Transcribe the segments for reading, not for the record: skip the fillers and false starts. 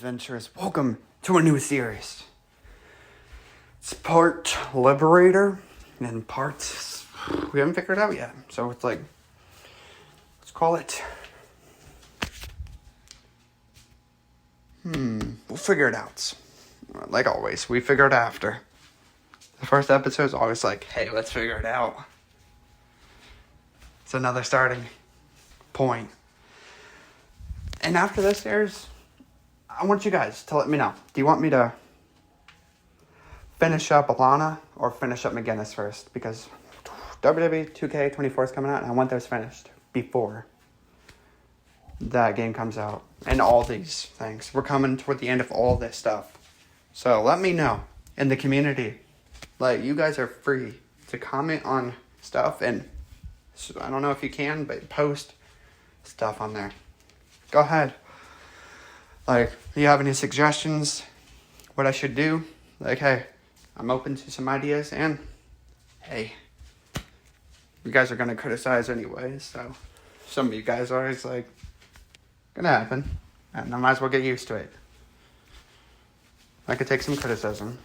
adventurers. Welcome to a new series. It's part Liberator and parts we haven't figured out yet. So it's like, let's call it. We'll figure it out. Like always, we figure it after. The first episode is always like, hey, let's figure it out. It's another starting point. And after this airs, I want you guys to let me know. Do you want me to finish up Alana or finish up McGinnis first? Because WWE 2K24 is coming out, and I want those finished before that game comes out. And all these things. We're coming toward the end of all this stuff. So let me know in the community. Like, you guys are free to comment on stuff. And so, I don't know if you can, but post stuff on there. Go ahead. Like, if you have any suggestions, what I should do, like, hey, I'm open to some ideas, and, hey, you guys are going to criticize anyway, so some of you guys are always, like, going to happen, and I might as well get used to it. I could take some criticism.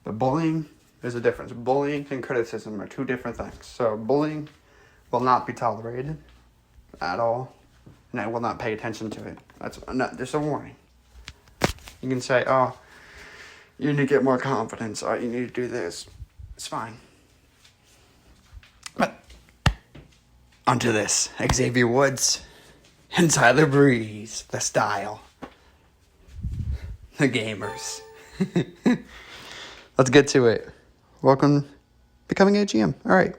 But bullying is a difference. Bullying and criticism are two different things. So bullying will not be tolerated at all. And I will not pay attention to it. That's just a warning. You can say, oh, you need to get more confidence. Oh, you need to do this. It's fine. But onto this. Xavier Woods and Tyler Breeze. The style. The gamers. Let's get to it. Welcome becoming a GM. All right.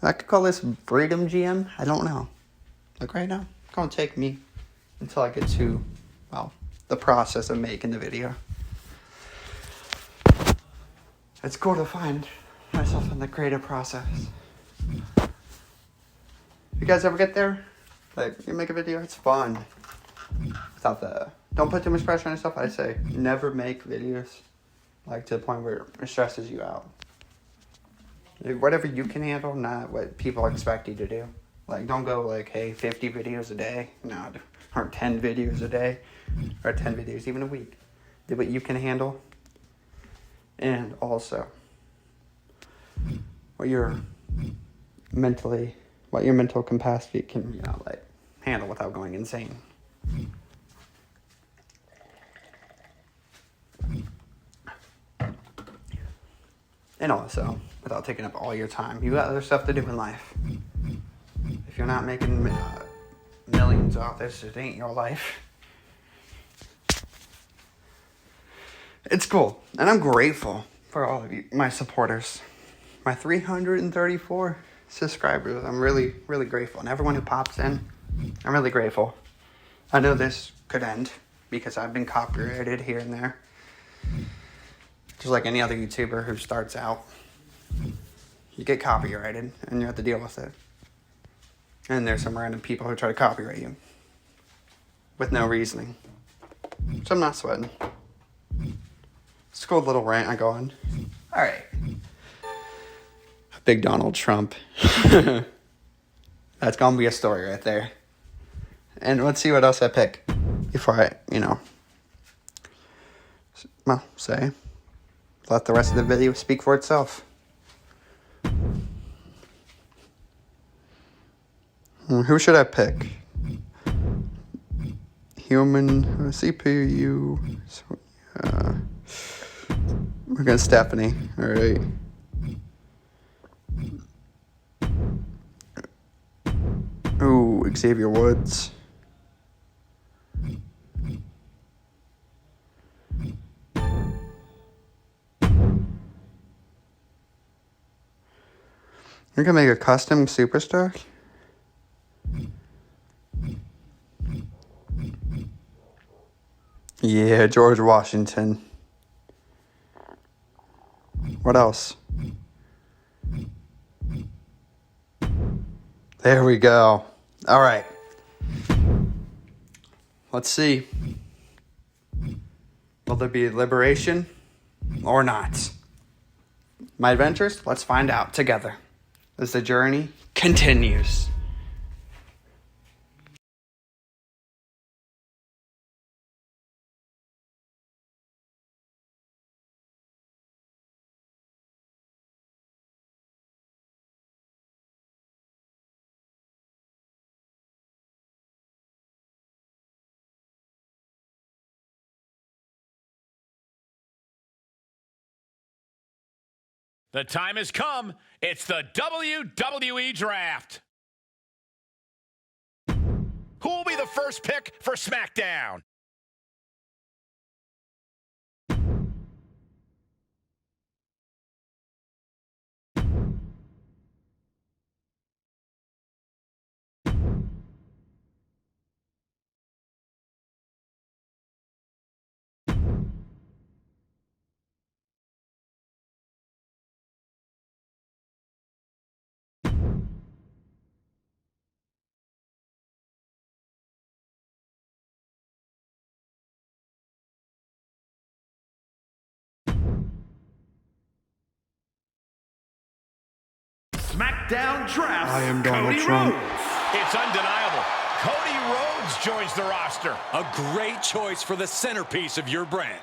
I could call this boredom GM. I don't know. Like right now, it's going to take me until I get to, well, the process of making the video. It's cool to find myself in the creative process. You guys ever get there? Like, you make a video, it's fun. Don't put too much pressure on yourself. I say, never make videos, like, to the point where it stresses you out. Whatever you can handle, not what people expect you to do. Like, don't go like, hey, 50 videos a day. No, or 10 videos a day. Or 10 videos even a week. Do what you can handle. And also, what your mental capacity can, like, handle without going insane. And also, without taking up all your time. You got other stuff to do in life. If you're not making millions off this, it ain't your life. It's cool. And I'm grateful for all of you, my supporters. My 334 subscribers. I'm really, really grateful. And everyone who pops in, I'm really grateful. I know this could end because I've been copyrighted here and there. Just like any other YouTuber who starts out. You get copyrighted, and you have to deal with it. And there's some random people who try to copyright you. With no reasoning. So I'm not sweating. It's a cool little rant I go on. Alright. Big Donald Trump. That's gonna be a story right there. And let's see what else I pick. Before I, say... Let the rest of the video speak for itself. Who should I pick? Human CPU. We're going Stephanie. All right. Ooh, Xavier Woods. You're going to make a custom superstar? Yeah, George Washington. What else? There we go. All right. Let's see. Will there be liberation or not? My adventures? Let's find out together as the journey continues. The time has come. It's the WWE Draft. Who will be the first pick for SmackDown? SmackDown Draft. I am Donald Cody Trump. Rhodes. It's undeniable. Cody Rhodes joins the roster. A great choice for the centerpiece of your brand.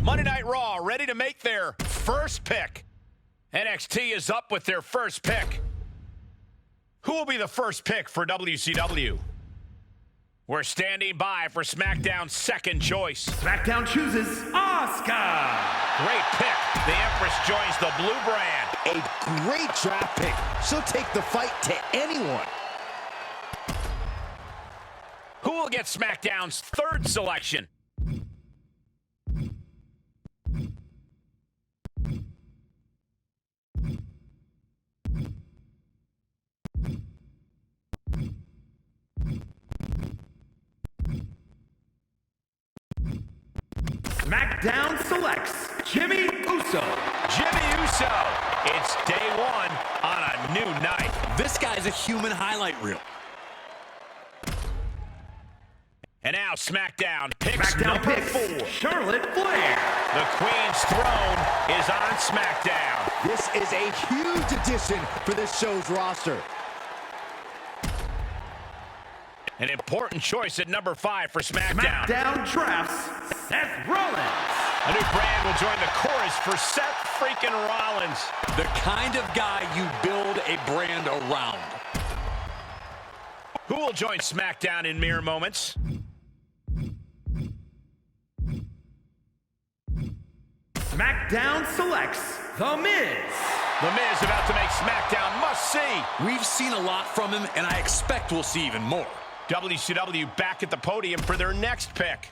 Monday Night Raw ready to make their first pick. NXT is up with their first pick. Who will be the first pick for WCW? We're standing by for SmackDown's second choice. SmackDown chooses Asuka. Great pick. The Empress joins the blue brand. A great draft pick. She'll take the fight to anyone. Who will get SmackDown's third selection? SmackDown selects Jimmy Uso. Jimmy Uso. It's day one on a new night. This guy's a human highlight reel. And now SmackDown picks SmackDown number picks 4. Charlotte Flair. The Queen's throne is on SmackDown. This is a huge addition for this show's roster. An important choice at number 5 for SmackDown. SmackDown drafts Seth Rollins. A new brand will join the chorus for Seth freaking Rollins. The kind of guy you build a brand around. Who will join SmackDown in mere moments? SmackDown selects The Miz. The Miz about to make SmackDown must-see. We've seen a lot from him, and I expect we'll see even more. WCW back at the podium for their next pick.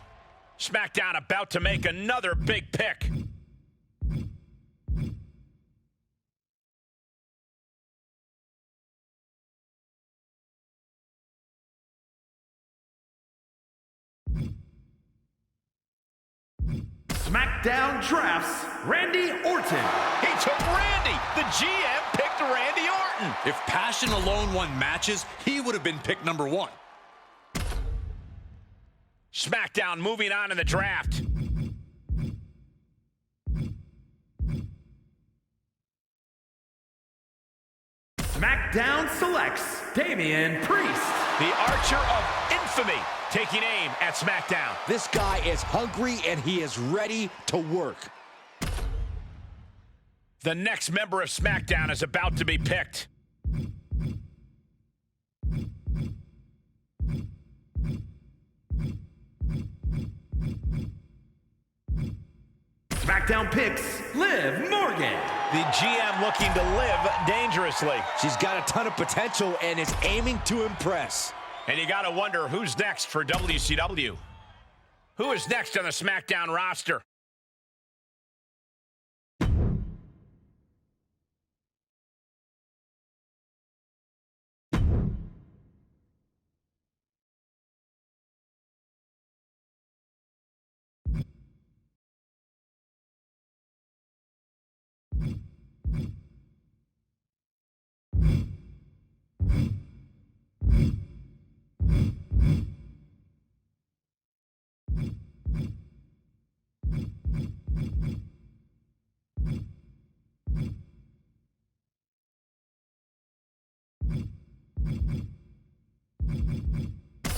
SmackDown about to make another big pick. SmackDown drafts Randy Orton. He took Randy. The GM picked Randy Orton. If passion alone won matches, he would have been pick number 1. SmackDown moving on in the draft. SmackDown selects Damian Priest. The Archer of Infamy taking aim at SmackDown. This guy is hungry and he is ready to work. The next member of SmackDown is about to be picked. SmackDown picks Liv Morgan. The GM looking to live dangerously. She's got a ton of potential and is aiming to impress. And you got to wonder who's next for WCW. Who is next on the SmackDown roster?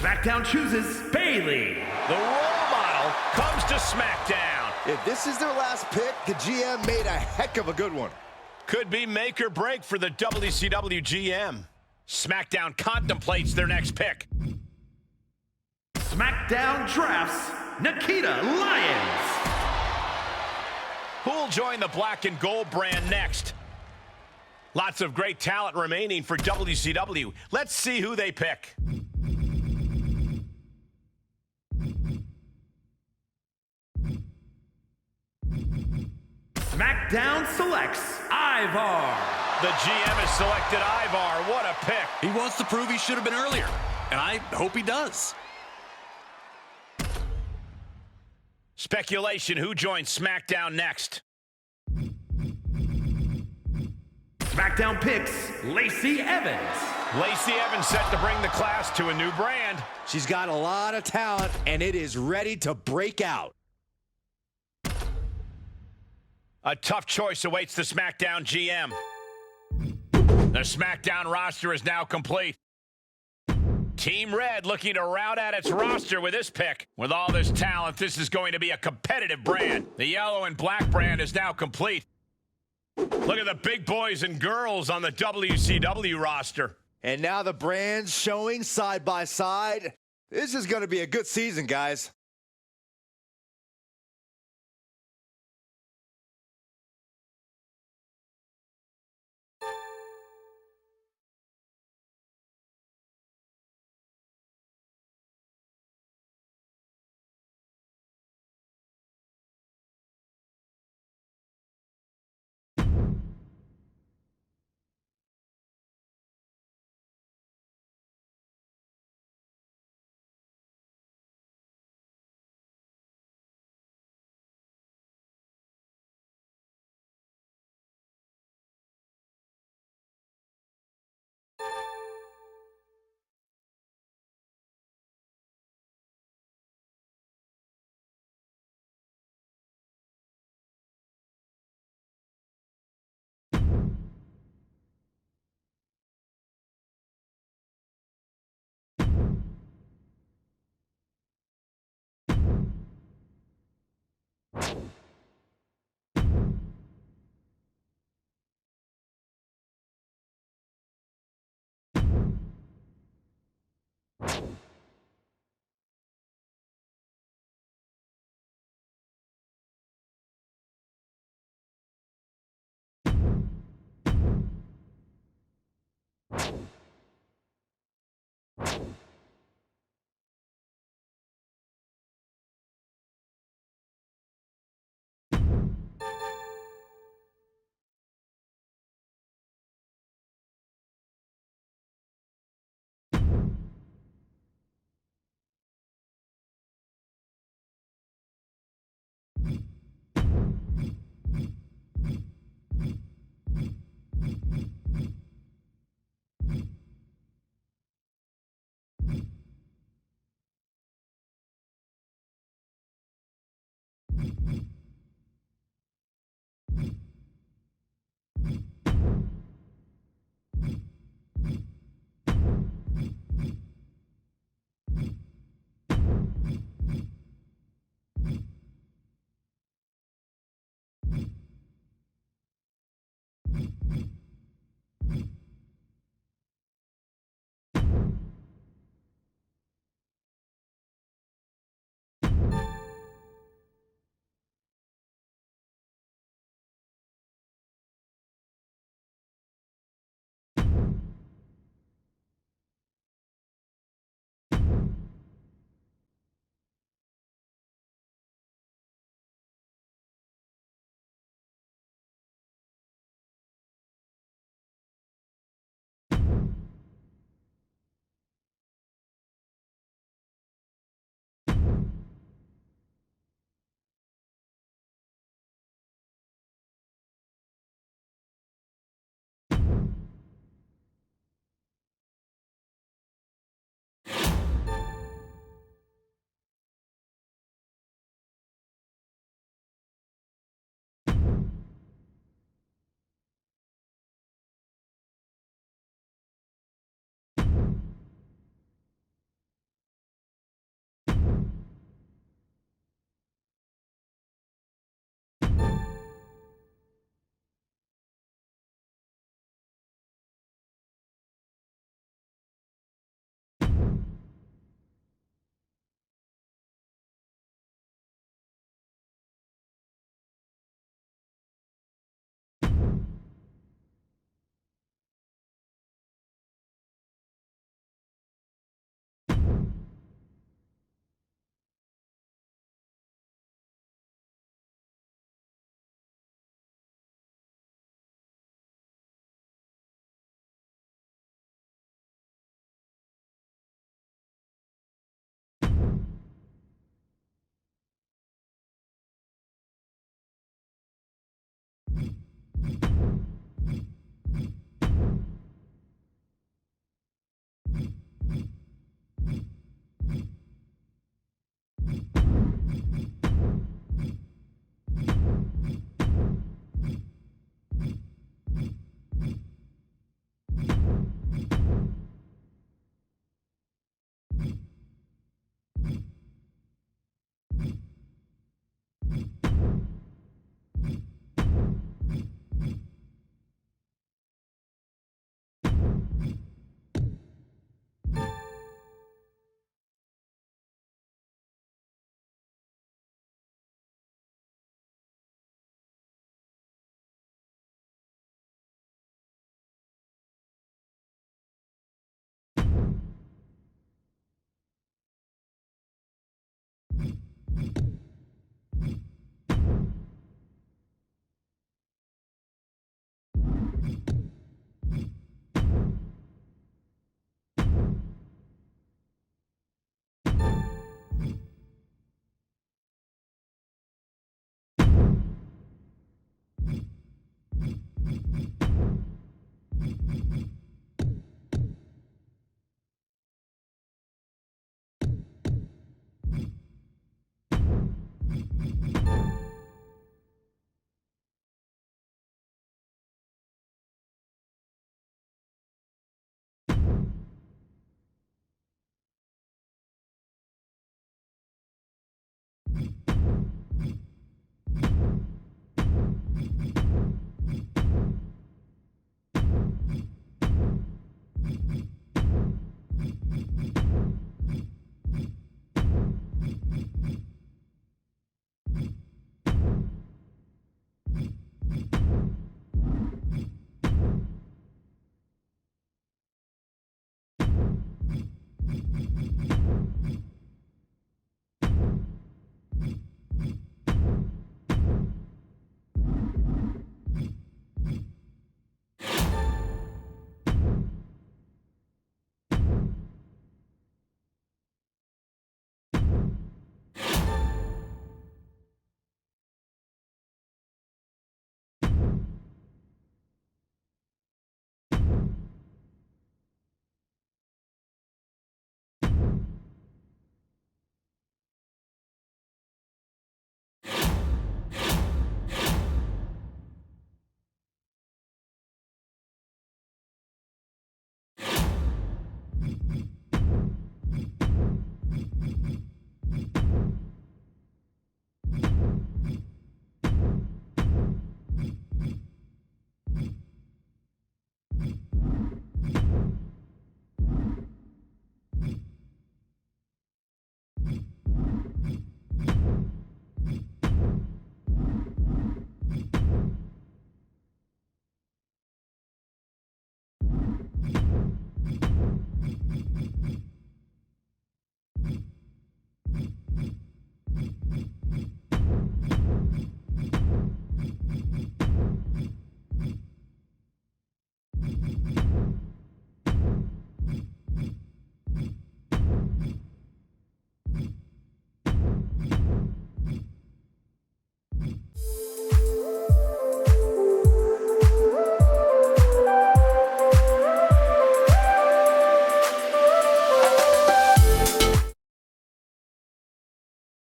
SmackDown chooses Bayley. The role model comes to SmackDown. If this is their last pick, the GM made a heck of a good one. Could be make or break for the WCW GM. SmackDown contemplates their next pick. SmackDown Drafts, Nikita Lyons. Who'll join the black and gold brand next? Lots of great talent remaining for WCW. Let's see who they pick. SmackDown selects Ivar. The GM has selected Ivar. What a pick. He wants to prove he should have been earlier, and I hope he does. Speculation, who joins SmackDown next? SmackDown picks Lacey Evans. Lacey Evans set to bring the class to a new brand. She's got a lot of talent, and it is ready to break out. A tough choice awaits the SmackDown GM. The SmackDown roster is now complete. Team Red looking to round out its roster with this pick. With all this talent, this is going to be a competitive brand. The yellow and black brand is now complete. Look at the big boys and girls on the WCW roster. And now the brands showing side by side. This is going to be a good season, guys.